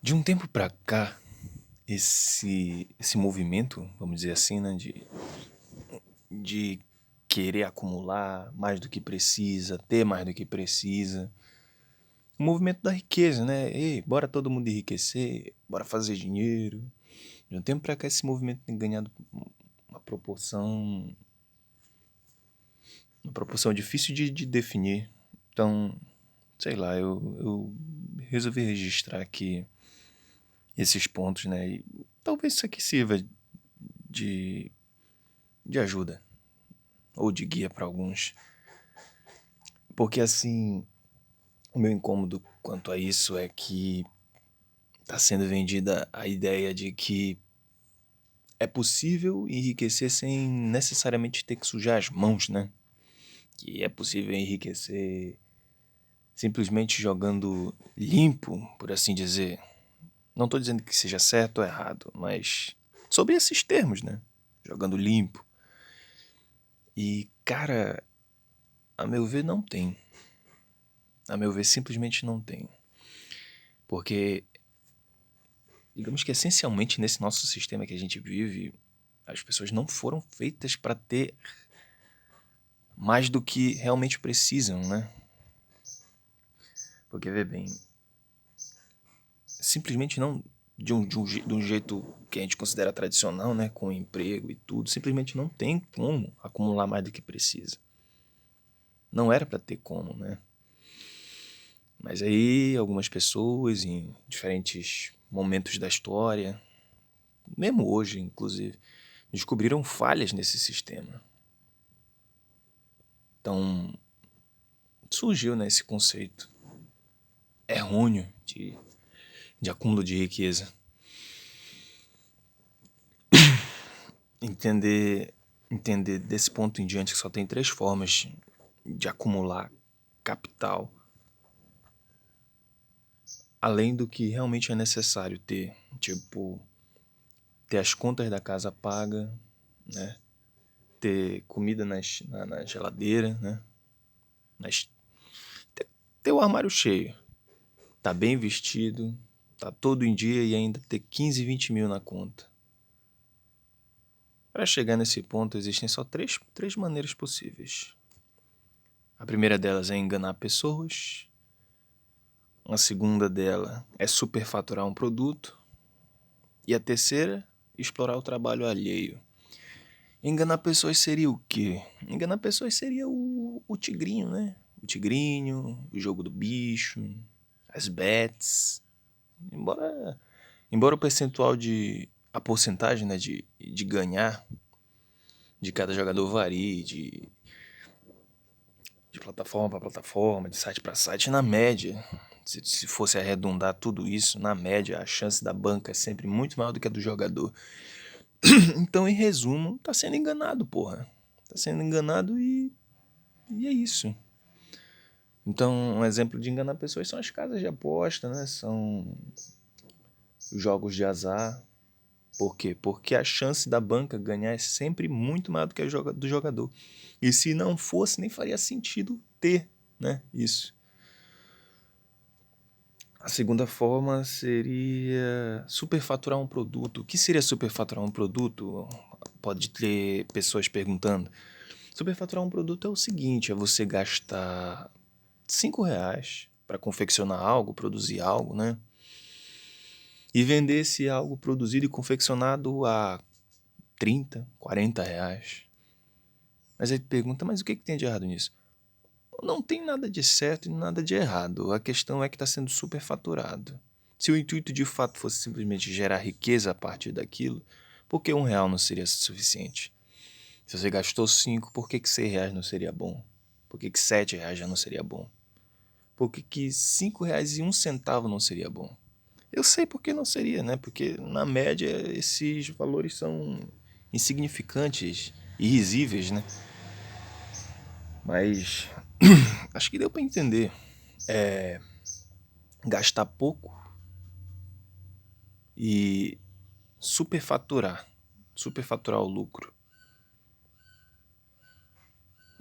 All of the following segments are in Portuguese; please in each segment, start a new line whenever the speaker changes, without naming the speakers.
De um tempo pra cá, esse movimento, vamos dizer assim, né, de querer acumular mais do que precisa, ter mais do que precisa. O movimento da riqueza, né? Ei, bora todo mundo enriquecer, bora fazer dinheiro. De um tempo pra cá, esse movimento tem ganhado uma proporção, uma proporção difícil de definir. Então, sei lá, eu resolvi registrar aqui esses pontos, né? E talvez isso aqui sirva de, de ajuda ou de guia para alguns. Porque assim, o meu incômodo quanto a isso é que está sendo vendida a ideia de que é possível enriquecer sem necessariamente ter que sujar as mãos, né? Que é possível enriquecer simplesmente jogando limpo, por assim dizer. Não estou dizendo que seja certo ou errado, mas sobre esses termos, né? Jogando limpo. E, cara, a meu ver, não tem. A meu ver, simplesmente não tem. Porque, digamos que essencialmente nesse nosso sistema que a gente vive, as pessoas não foram feitas para ter mais do que realmente precisam, né? Porque, vê bem, simplesmente não de um jeito que a gente considera tradicional, né? Com emprego e tudo, simplesmente não tem como acumular mais do que precisa. Não era para ter como, né? Mas aí algumas pessoas em diferentes momentos da história, mesmo hoje, inclusive, descobriram falhas nesse sistema. Então, surgiu, né, esse conceito errôneo de acúmulo de riqueza. Entender desse ponto em diante que só tem três formas de acumular capital, além do que realmente é necessário ter. Tipo, ter as contas da casa paga, né? Ter comida na geladeira, né? Nas, ter o armário cheio. Tá bem vestido, tá todo em dia e ainda ter 15, 20 mil na conta. Para chegar nesse ponto, existem só três maneiras possíveis. A primeira delas é enganar pessoas. A segunda dela é superfaturar um produto. E a terceira, explorar o trabalho alheio. Enganar pessoas seria o quê? Enganar pessoas seria o tigrinho, né? O tigrinho, o jogo do bicho, as bets. Embora o percentual a porcentagem, né, de ganhar de cada jogador varie de plataforma para plataforma, de site para site, na média, se fosse arredondar tudo isso, na média, a chance da banca é sempre muito maior do que a do jogador. Então, em resumo, tá sendo enganado, porra. Tá sendo enganado e é isso. Então, um exemplo de enganar pessoas são as casas de aposta, né? São os jogos de azar. Por quê? Porque a chance da banca ganhar é sempre muito maior do que a do jogador. E se não fosse, nem faria sentido ter, né, isso. A segunda forma seria superfaturar um produto. O que seria superfaturar um produto? Pode ter pessoas perguntando. Superfaturar um produto é o seguinte, é você gastar R$ 5 para confeccionar algo, produzir algo, né? E vender esse algo produzido e confeccionado a 30, R$ 40. Mas aí tu pergunta, mas o que tem de errado nisso? Não tem nada de certo e nada de errado. A questão é que está sendo superfaturado. Se o intuito de fato fosse simplesmente gerar riqueza a partir daquilo, por que R$ 1 não seria suficiente? Se você gastou 5, por que R$ 6 não seria bom? Por que R$ 7 já não seria bom? Por que R$ 5,01 não seria bom? Eu sei por que não seria, né? Porque na média esses valores são insignificantes, irrisíveis, né? Mas acho que deu para entender. Gastar pouco e superfaturar. Superfaturar o lucro.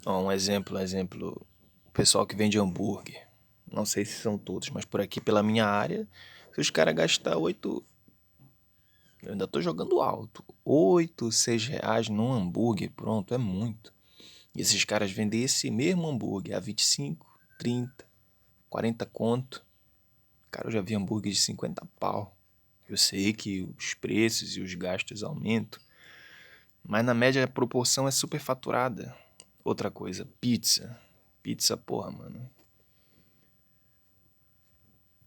Ó, um exemplo. O pessoal que vende hambúrguer. Não sei se são todos, mas por aqui pela minha área Se os caras gastar 8, eu ainda tô jogando alto, 8, 6 reais num hambúrguer, pronto, é muito. E esses caras vendem esse mesmo hambúrguer a 25, 30, 40 conto. Cara, eu já vi hambúrguer de 50 pau. Eu sei que os preços e os gastos aumentam, mas na média a proporção é superfaturada. Outra coisa, pizza. Pizza, porra, mano.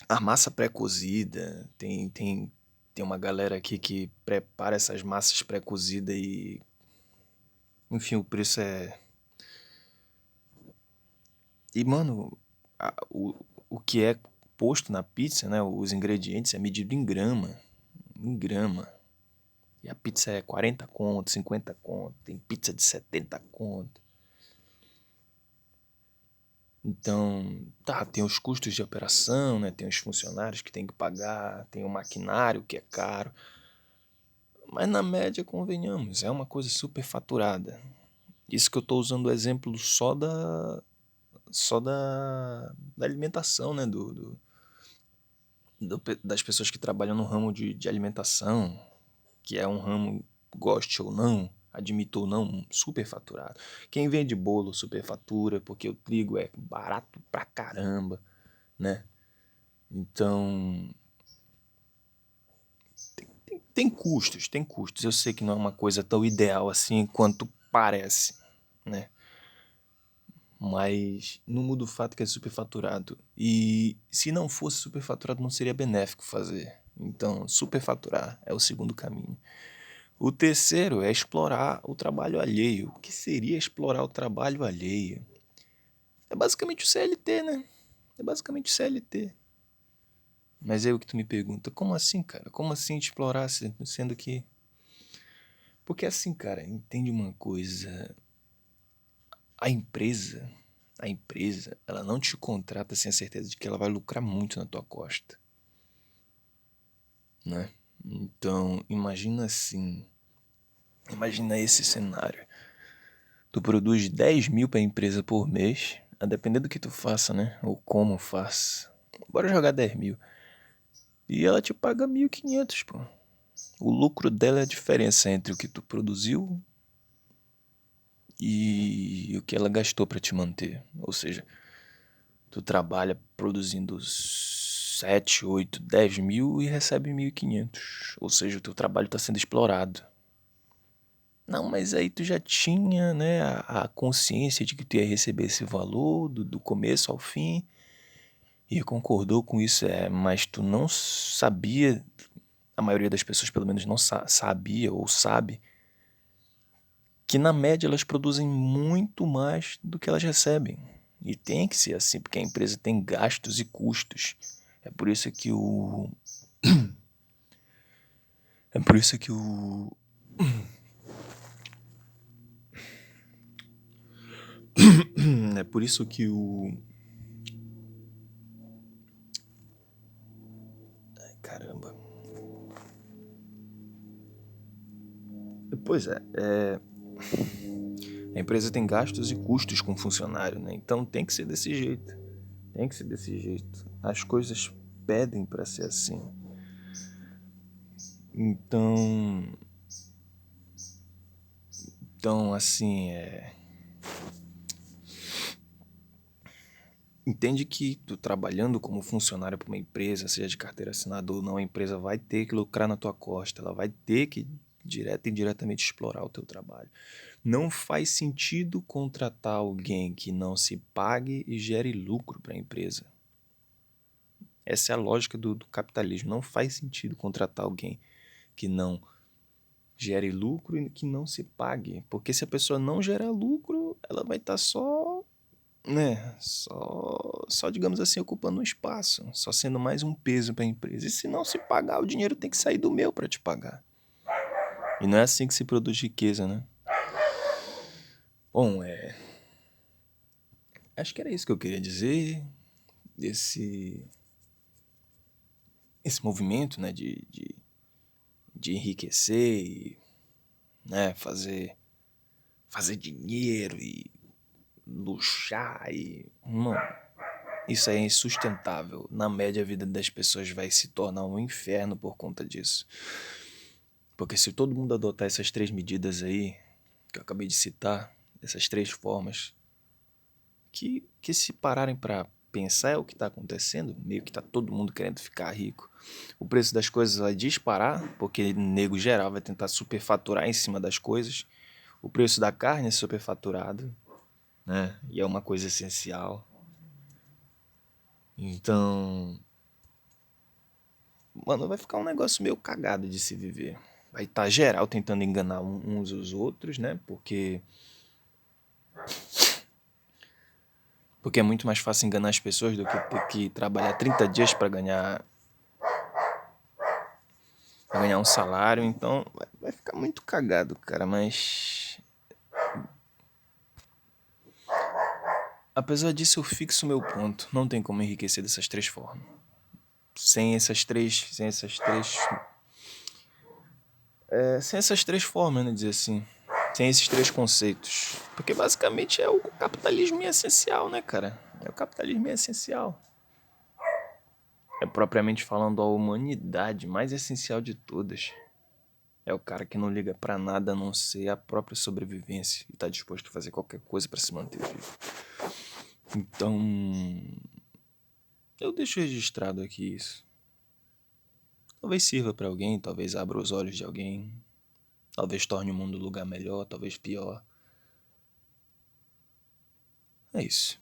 A massa pré-cozida, tem uma galera aqui que prepara essas massas pré-cozidas e... Enfim, o preço é... E, mano, o que é posto na pizza, né? Os ingredientes é medido em grama. Em grama. E a pizza é 40 conto, 50 conto. Tem pizza de 70 conto. Então, tá, tem os custos de operação, né? Tem os funcionários que tem que pagar, tem o maquinário que é caro. Mas na média, convenhamos, é uma coisa superfaturada. Isso que eu tô usando o exemplo da alimentação, né? Das pessoas que trabalham no ramo de alimentação, que é um ramo, goste ou não, admito ou não, superfaturado. Quem vende bolo superfatura, porque o trigo é barato pra caramba, né? Então, tem custos, tem custos. Eu sei que não é uma coisa tão ideal assim quanto parece, né? Mas não muda o fato que é superfaturado. E se não fosse superfaturado, não seria benéfico fazer. Então, superfaturar é o segundo caminho. O terceiro é explorar o trabalho alheio. O que seria explorar o trabalho alheio? É basicamente o CLT, né? É basicamente o CLT. Mas é o que tu me pergunta, como assim, cara? Como assim explorar, sendo que... Porque assim, cara, entende uma coisa. A empresa, a empresa, ela não te contrata sem a certeza de que ela vai lucrar muito na tua costa, né? Então, imagina assim, imagina esse cenário. Tu produz 10 mil pra empresa por mês, a depender do que tu faça, né? Ou como faça. Bora jogar 10 mil. E ela te paga 1.500, pô. O lucro dela é a diferença entre o que tu produziu e o que ela gastou pra te manter. Ou seja, tu trabalha produzindo 7, 8, 10 mil e recebe 1.500. Ou seja, o teu trabalho está sendo explorado. Não, mas aí tu já tinha, né, a consciência de que tu ia receber esse valor do começo ao fim e concordou com isso, mas tu não sabia, a maioria das pessoas pelo menos não sabia ou sabe, que na média elas produzem muito mais do que elas recebem. E tem que ser assim, porque a empresa tem gastos e custos. É por isso que o... É por isso que o... É por isso que o... Ai, caramba. Pois é. A empresa tem gastos e custos com o funcionário, né? Então tem que ser desse jeito. Tem que ser desse jeito. As coisas pedem pra ser assim. Então... Então, assim, entende que tu trabalhando como funcionário para uma empresa, seja de carteira assinada ou não, a empresa vai ter que lucrar na tua costa, ela vai ter que direta e indiretamente explorar o teu trabalho. Não faz sentido contratar alguém que não se pague e gere lucro para a empresa. Essa é a lógica do capitalismo. Não faz sentido contratar alguém que não gere lucro e que não se pague. Porque se a pessoa não gerar lucro, ela vai estar só, né, só, digamos assim, ocupando um espaço, só sendo mais um peso para a empresa. E se não se pagar, o dinheiro tem que sair do meu para te pagar. E não é assim que se produz riqueza, né? Bom, acho que era isso que eu queria dizer. Esse movimento, né, de enriquecer e, né, fazer dinheiro e luxar e... Mano, Isso aí é insustentável. Na média, a vida das pessoas vai se tornar um inferno por conta disso. Porque se todo mundo adotar essas 3 medidas aí, que eu acabei de citar, essas 3 formas, que se pararem para pensar é o que está acontecendo, meio que tá todo mundo querendo ficar rico. O preço das coisas vai disparar, porque nego geral vai tentar superfaturar em cima das coisas. O preço da carne é superfaturado, né? E é uma coisa essencial. Então, mano, vai ficar um negócio meio cagado de se viver. Vai estar geral tentando enganar uns os outros, né? Porque é muito mais fácil enganar as pessoas do que ter que trabalhar 30 dias pra ganhar um salário. Então, vai ficar muito cagado, cara. Mas, apesar disso, eu fixo meu ponto. Não tem como enriquecer dessas 3 formas. Sem essas três formas, né, dizer assim. Sem esses 3 conceitos. Porque basicamente é o capitalismo essencial, né, cara? É o capitalismo essencial. É propriamente falando a humanidade mais essencial de todas. É o cara que não liga pra nada a não ser a própria sobrevivência e tá disposto a fazer qualquer coisa pra se manter vivo. Então, eu deixo registrado aqui isso. Talvez sirva pra alguém, talvez abra os olhos de alguém, talvez torne o mundo um lugar melhor, talvez pior. É isso.